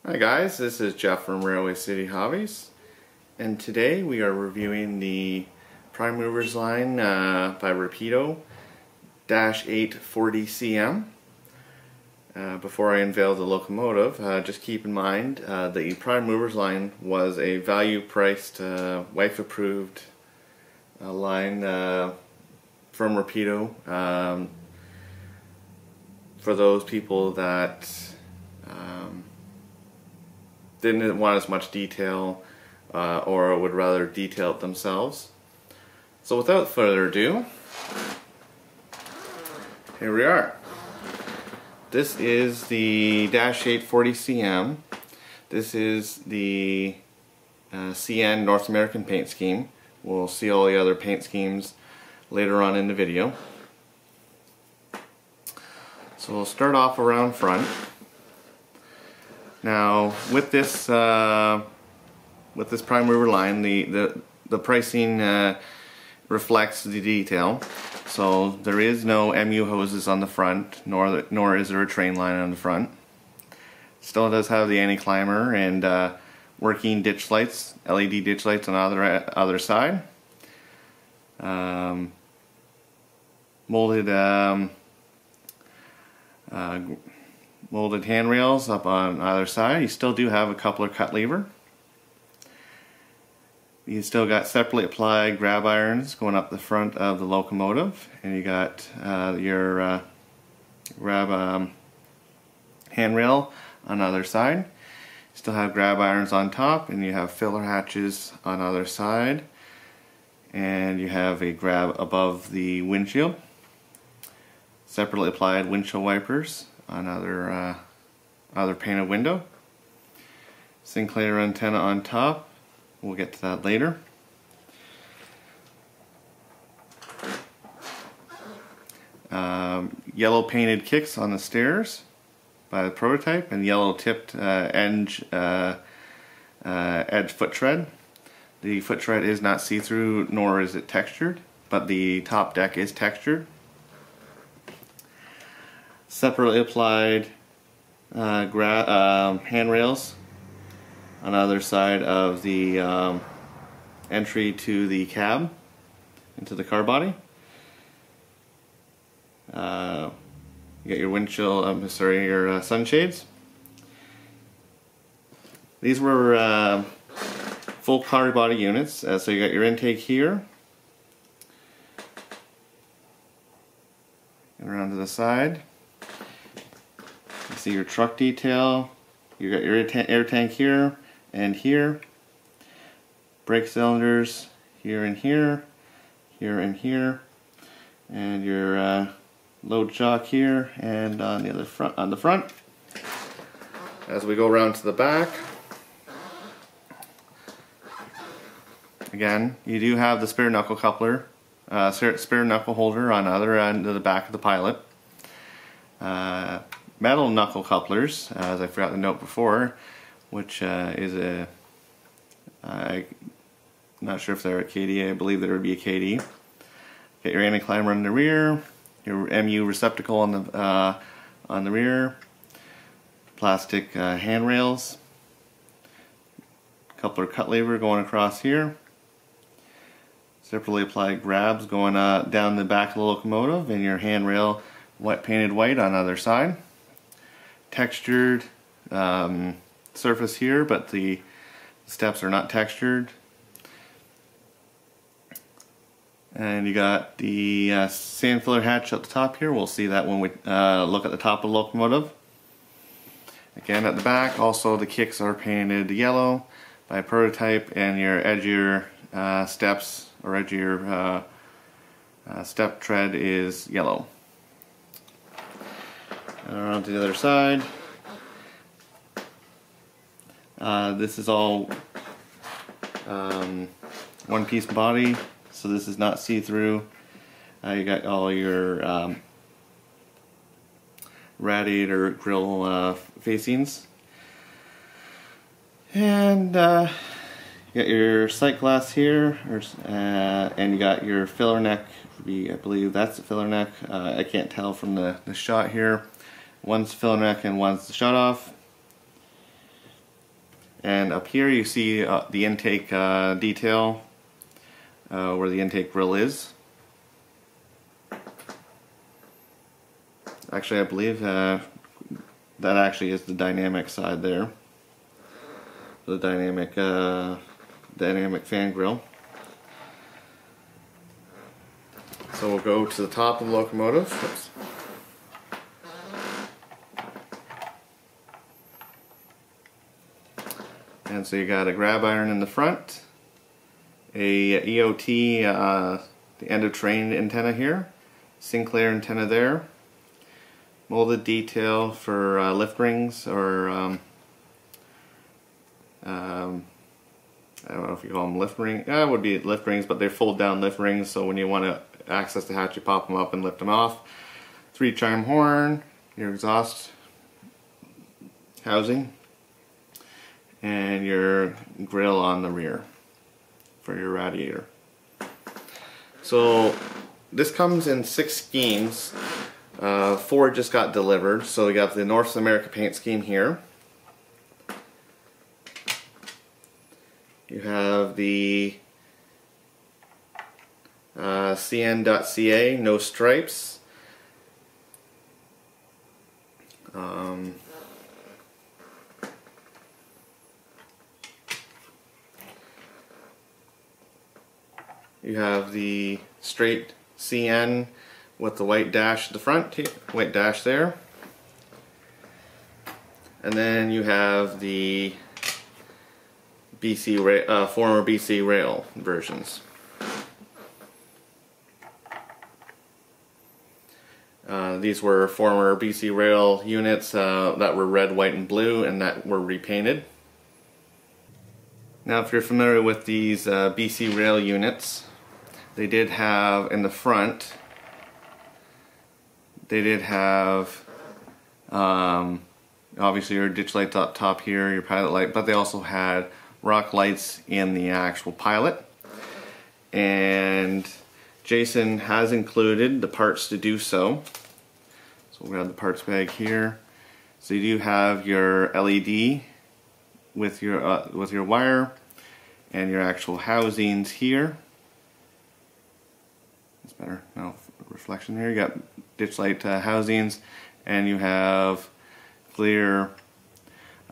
Hi guys, this is Jeff from Railway City Hobbies, and today we are reviewing the Prime Movers line by Rapido Dash8-40CM. Before I unveil the locomotive, just keep in mind the Prime Movers line was a value-priced, wife-approved line from Rapido for those people that didn't want as much detail or would rather detail it themselves. So without further ado, here we are. This is the Dash8-40CM. This is the CN North American paint scheme. We'll see all the other paint schemes later on in the video. So we'll start off around front. Now, with this Prime Mover line, the pricing reflects the detail. So there is no MU hoses on the front, nor is there a train line on the front. Still does have the anti-climber and working ditch lights, LED ditch lights on the other side. Molded handrails up on either side. You still do have a coupler cut lever. You still got separately applied grab irons going up the front of the locomotive, and you got your grab handrail on the other side. You still have grab irons on top, and you have filler hatches on the other side, and you have a grab above the windshield. Separately applied windshield wipers on other painted window. Sinclair antenna on top. We'll get to that later. Yellow painted kicks on the stairs by the prototype, and yellow tipped edge foot tread. The foot tread is not see-through, nor is it textured, but the top deck is textured. Separately applied handrails on the other side of the entry to the cab, into the car body. You got your windshield, your sunshades. These were full car body units, so you got your intake here, and around to the side. You see your truck detail. You got your air tank here and here. Brake cylinders here and here, here and here, and your load shock here and on the front. As we go around to the back, again, you do have the spare knuckle coupler, spare knuckle holder on the other end of the back of the pilot. Metal knuckle couplers, as I forgot to note before, which is I'm not sure if they're a KD, I believe there would be a KD. Get your anti-climber on the rear, your MU receptacle on the rear, plastic handrails, coupler cut lever going across here, separately applied grabs going down the back of the locomotive, and your handrail painted white on the other side. Textured surface here, but the steps are not textured. And you got the sand filler hatch at the top here. We'll see that when we look at the top of the locomotive. Again, at the back, also the kicks are painted yellow by prototype, and your edgier steps or edgier step tread is yellow. Around to the other side. This is all one-piece body, so this is not see-through. You got all your radiator grill facings, and you got your sight glass here, and you got your filler neck. I believe that's the filler neck. I can't tell from the shot here. One's filler neck and one's the shut off. And up here you see the intake detail where the intake grill is. Actually, I believe that actually is the dynamic side there. The dynamic fan grill. So we'll go to the top of the locomotive. Oops. And so you got a grab iron in the front, a EOT, the end of train antenna here, Sinclair antenna there, molded detail for lift rings, or I don't know if you call them lift rings. It would be lift rings, but they're fold down lift rings, so when you want to access the hatch, you pop them up and lift them off. 3 chime horn, your exhaust housing, and your grill on the rear for your radiator. So this comes in 6 schemes. 4 just got delivered. So we got the North America paint scheme here. You have the CN.ca, no stripes. You have the straight CN with the white dash at the front, white dash there. And then you have the former BC Rail versions. These were former BC Rail units that were red, white, and blue, and that were repainted. Now, if you're familiar with these BC Rail units, they did have in the front, they did have obviously your ditch lights up top here, your pilot light, but they also had rock lights in the actual pilot. And Jason has included the parts to do so. So we'll grab the parts bag here. So you do have your LED with your wire and your actual housings here. It's better. No reflection there. You got ditch light housings, and you have clear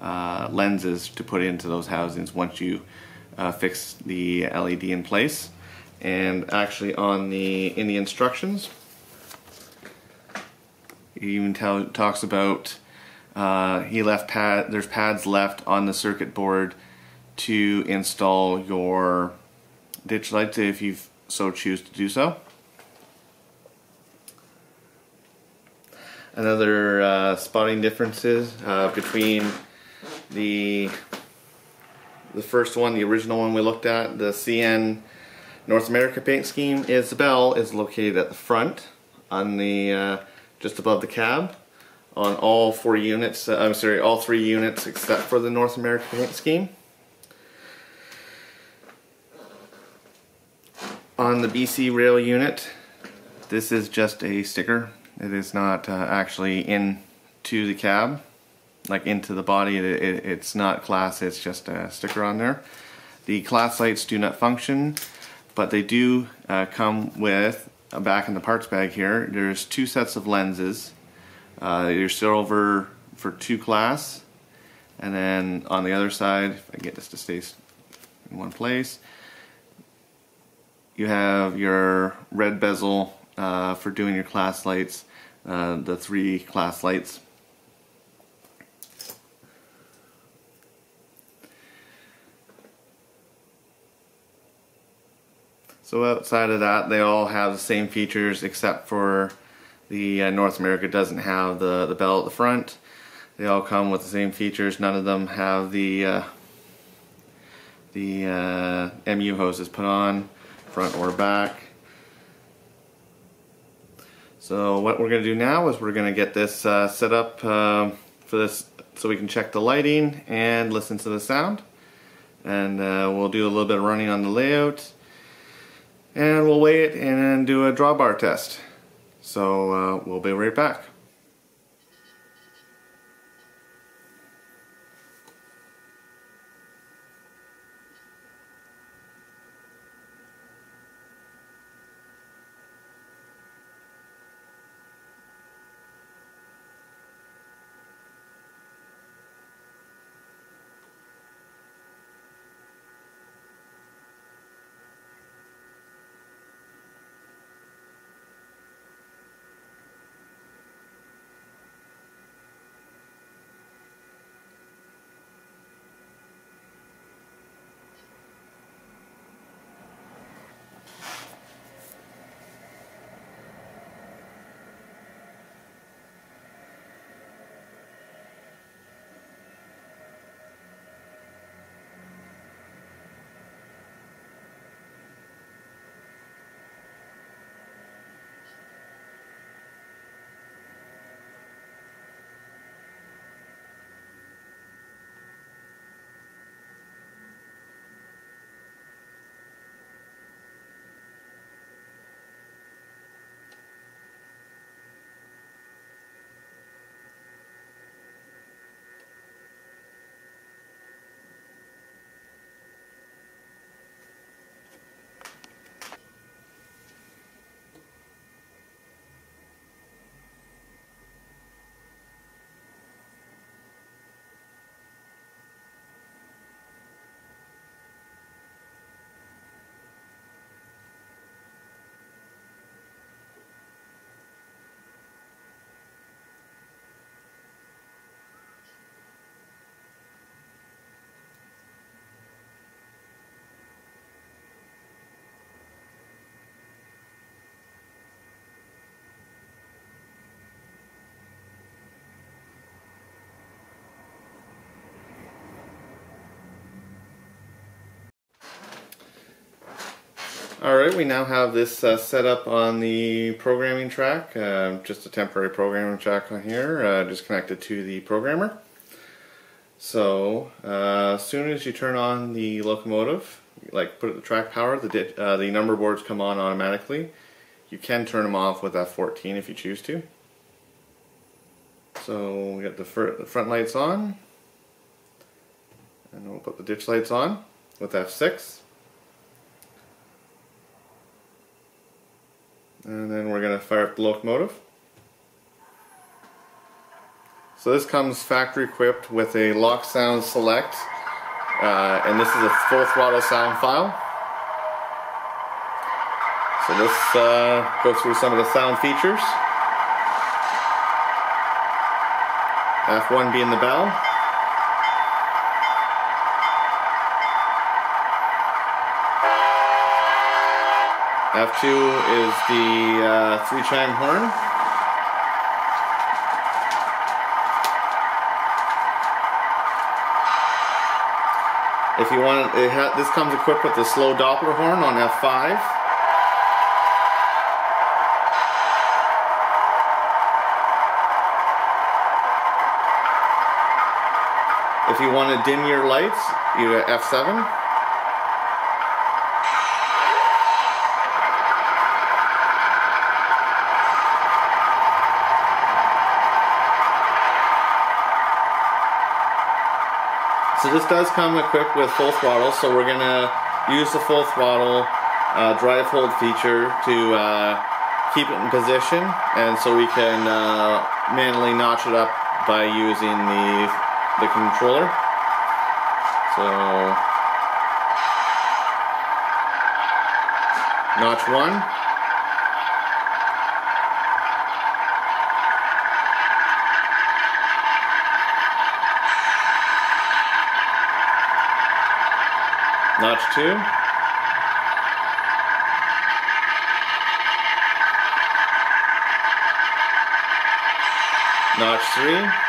lenses to put into those housings once you fix the LED in place. And actually, in the instructions, it even talks about there's pads left on the circuit board to install your ditch lights if you so choose to do so. Another spotting differences between the first one, the original one we looked at, the CN North America paint scheme, is the bell is located at the front on the just above the cab on all 4 units. All 3 units except for the North America paint scheme. On the BC Rail unit, this is just a sticker. It is not actually into the cab, like into the body. It's not class, it's just a sticker on there. The class lights do not function, but they do come with, back in the parts bag here, there's 2 sets of lenses. You're still over for 2 class, and then on the other side, if I get this to stay in one place, you have your red bezel for doing your class lights, the 3 class lights. So outside of that, they all have the same features, except for the North America doesn't have the bell at the front. They all come with the same features. None of them have the MU hoses put on, front or back. So what we're going to do now is we're going to get this set up for this, so we can check the lighting and listen to the sound. And we'll do a little bit of running on the layout, and we'll weigh it and do a drawbar test. So we'll be right back. Alright, we now have this set up on the programming track, just a temporary programming track on here, just connected to the programmer. So, as soon as you turn on the locomotive, like put it the track power, the number boards come on automatically. You can turn them off with F14 if you choose to. So we got the front lights on, and we'll put the ditch lights on with F6. And then we're going to fire up the locomotive. So this comes factory equipped with a Loksound select, and this is a full throttle sound file. So let's go through some of the sound features. F1 being the bell. F2 is the 3-chime horn. If you want, this comes equipped with the slow Doppler horn on F5. If you want to dim your lights, you got F7. So this does come equipped with full throttle, so we're going to use the full throttle drive hold feature to keep it in position, and so we can manually notch it up by using the controller. So notch 1. Notch 2. Notch 3.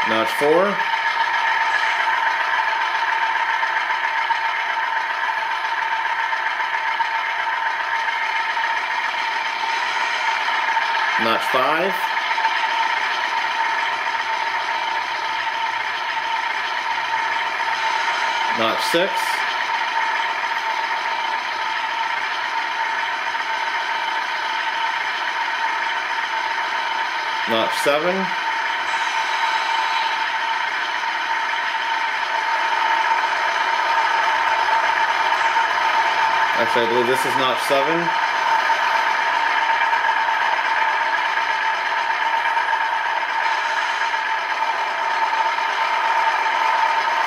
Notch 4. Notch 5. Notch 6. Notch 7. Actually, I believe this is notch 7.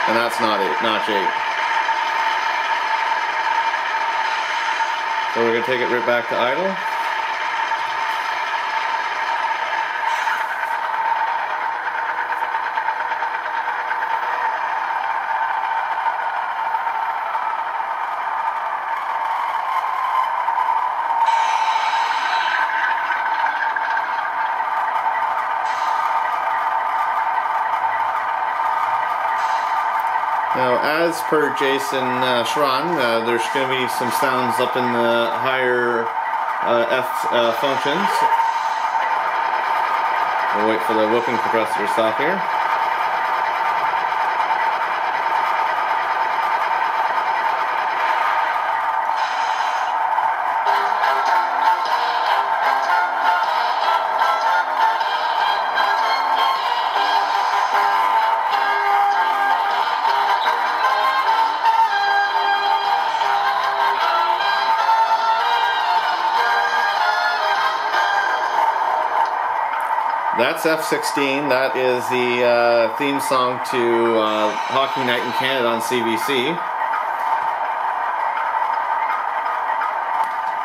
And that's notch 8. So we're going to take it right back to idle. Now, as per Jason Shron, there's going to be some sounds up in the higher F functions. We'll wait for the whooping compressor to stop here. That's F16. That is the theme song to Hockey Night in Canada on CBC.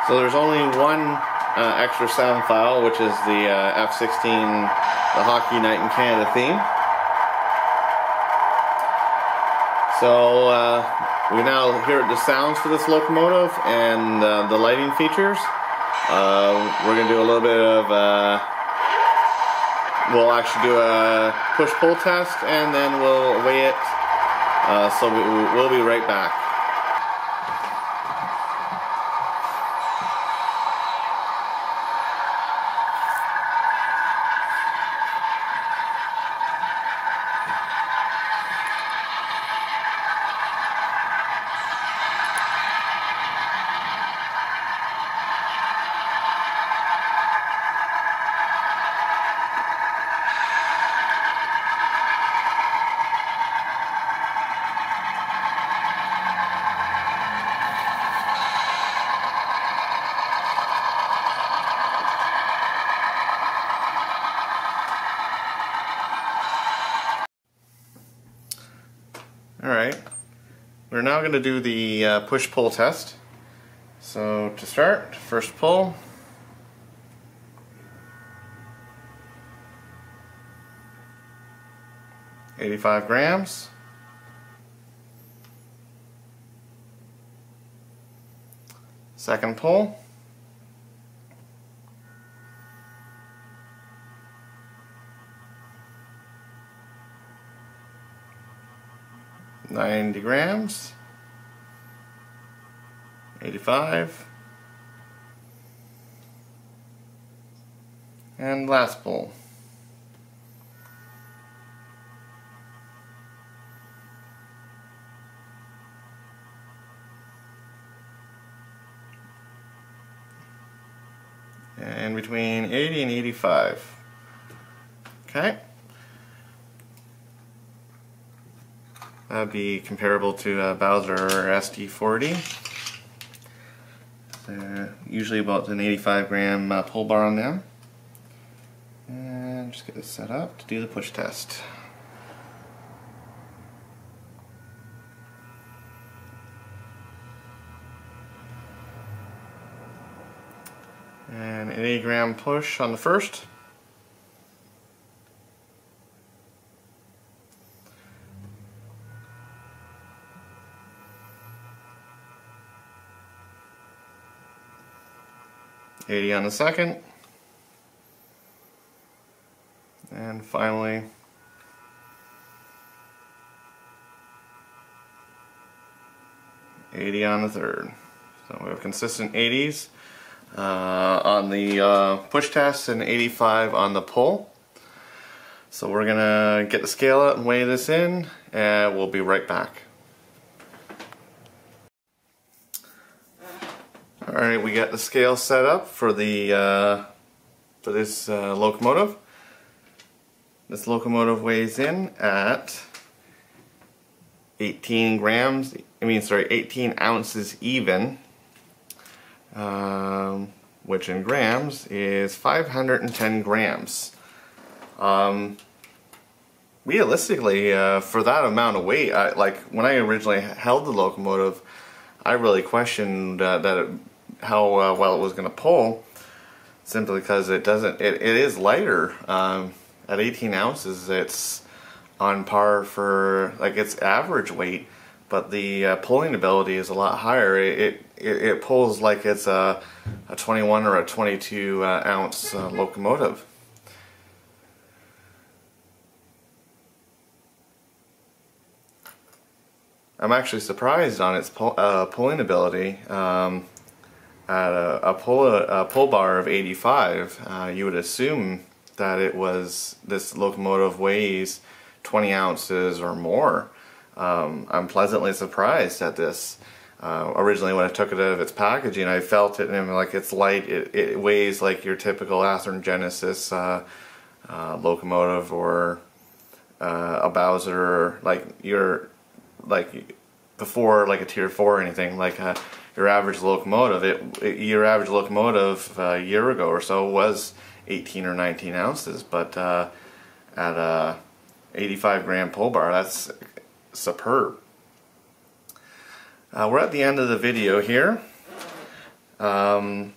So there's only one extra sound file, which is the F16, the Hockey Night in Canada theme. So we now hear the sounds for this locomotive and the lighting features. We're going to do a little bit of, we'll actually do a push-pull test and then we'll weigh it. So we'll be right back. Alright, we're now going to do the push-pull test. So to start, first pull. $85 grams. Second pull. $90 grams, 85, and last pull. And between 80 and 85. Okay. That'd be comparable to Bowser SD40. Usually about an 85 gram pull bar on them. And just get this set up to do the push test. And an 80 gram push on the first. $80 on the second, and finally $80 on the third. So we have consistent 80s on the push test and 85 on the pull. So we're gonna get the scale out and weigh this in, and we'll be right back. Alright, we got the scale set up for the for this locomotive. This locomotive weighs in at 18 ounces even, which in grams is 510 grams. Realistically, for that amount of weight, like when I originally held the locomotive, I really questioned how well it was going to pull, simply because it is lighter. At 18 ounces, it's on par for like its average weight, but the pulling ability is a lot higher. It pulls like it's a 21 or a 22 ounce locomotive. I'm actually surprised on its pulling ability. At a pull bar of 85, you would assume that this locomotive weighs 20 ounces or more. I'm pleasantly surprised at this. Originally, when I took it out of its packaging, I felt it and I'm like, it's light. It weighs like your typical Athearn Genesis locomotive or a Bowser, before like a Tier 4 or anything like. Your average locomotive, your average locomotive a year ago or so was 18 or 19 ounces, but at a 85 gram pull bar, that's superb. We're at the end of the video here. For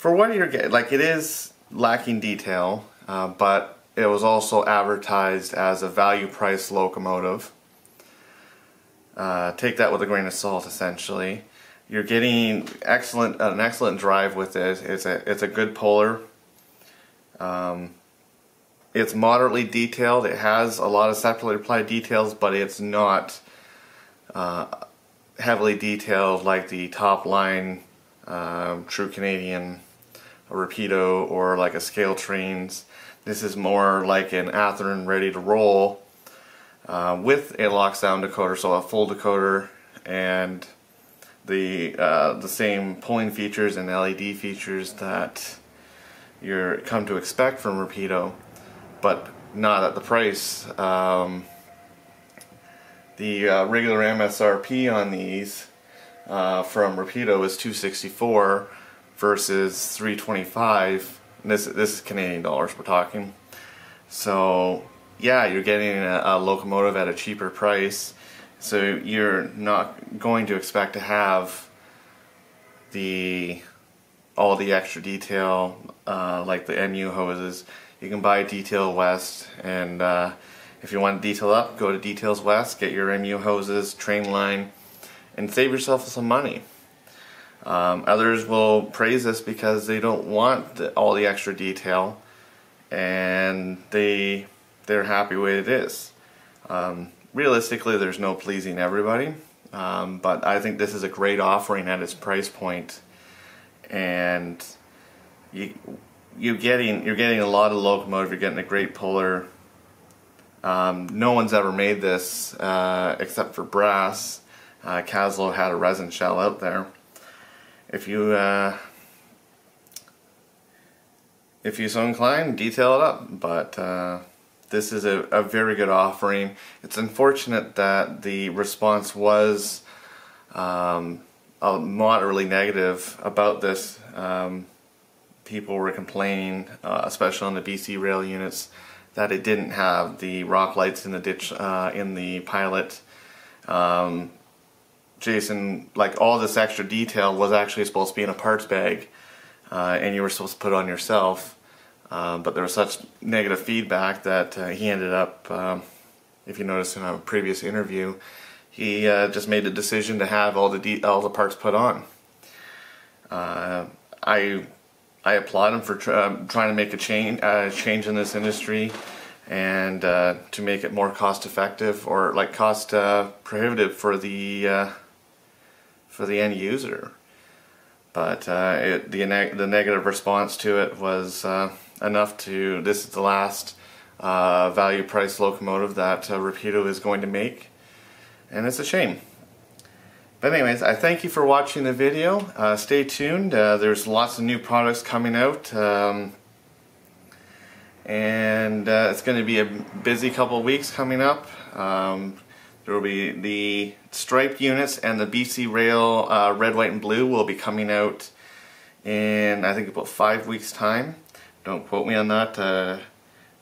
what you're getting, like, it is lacking detail, but it was also advertised as a value price locomotive. take that with a grain of salt. Essentially, you're getting an excellent drive with it. It's a good puller. It's moderately detailed. It has a lot of separately applied details, but it's not heavily detailed like the top line true Canadian Rapido or like a scale trains. This is more like an Athearn ready to roll with a Loksound decoder, so a full decoder, and the same pulling features and LED features that you're come to expect from Rapido, but not at the price. The regular MSRP on these from Rapido is $264 versus $325. And this is Canadian dollars we're talking. So yeah, you're getting a locomotive at a cheaper price. So you're not going to expect to have all the extra detail like the MU hoses. You can buy Detail West, and if you want to detail up, go to Details West, get your MU hoses, train line, and save yourself some money. Others will praise this because they don't want all the extra detail, and they're happy with it is. Realistically, there's no pleasing everybody, but I think this is a great offering at its price point, and you're getting a lot of locomotive. You're getting a great puller. No one's ever made this except for brass. Caslo had a resin shell out there. If you so inclined, detail it up. But this is a very good offering. It's unfortunate that the response was moderately negative about this. People were complaining, especially on the BC rail units, that it didn't have the rock lights in the ditch in the pilot. Jason, like, all this extra detail was actually supposed to be in a parts bag, and you were supposed to put it on yourself. But there was such negative feedback that he ended up, if you noticed in a previous interview, he just made the decision to have all the parts put on. I applaud him for trying to make a change in this industry, and to make it more cost effective, or like cost prohibitive for the end user. But the negative response to it was enough to, this is the last value price locomotive that Rapido is going to make, and it's a shame. But anyways, I thank you for watching the video. Stay tuned. There's lots of new products coming out, and it's going to be a busy couple of weeks coming up. There will be the striped units, and the BC Rail red, white, and blue will be coming out in, I think, about 5 weeks' time. Don't quote me on that.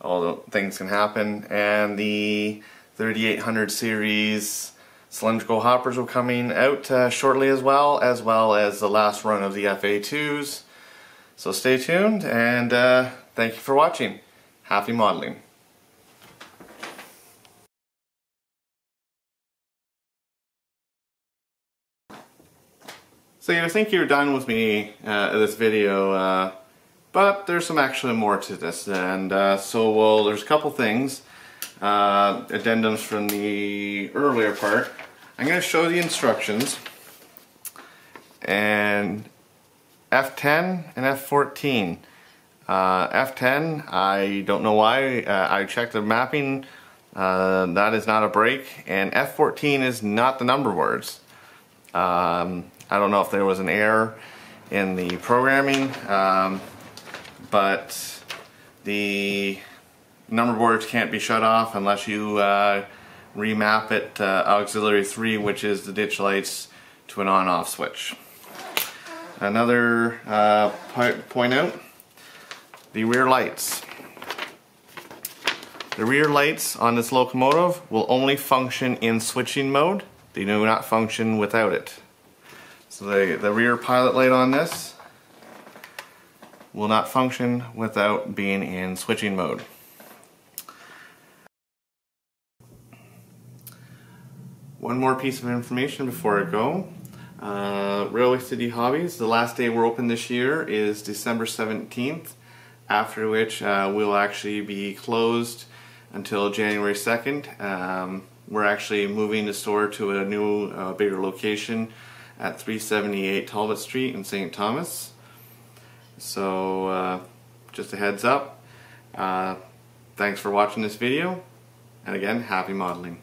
All things can happen. And the 3800 series cylindrical hoppers will be coming out shortly as well as the last run of the FA2s. So stay tuned, and thank you for watching. Happy modeling. So you think you're done with me this video, but there's actually more to this, and there's a couple things, addendums from the earlier part. I'm going to show the instructions, and F10 and F14. F10, I don't know why, I checked the mapping, that is not a brake, and F14 is not the number words. I don't know if there was an error in the programming, but the number boards can't be shut off unless you remap it auxiliary 3, which is the ditch lights, to an on-off switch. Another point out, the rear lights. The rear lights on this locomotive will only function in switching mode. They do not function without it. So the rear pilot light on this will not function without being in switching mode. One more piece of information before I go. Railway City Hobbies, the last day we're open this year is December 17th, after which we'll actually be closed until January 2nd. We're actually moving the store to a new, bigger location at 378 Talbot Street in St. Thomas. So just a heads up. Thanks for watching this video, and again, happy modeling.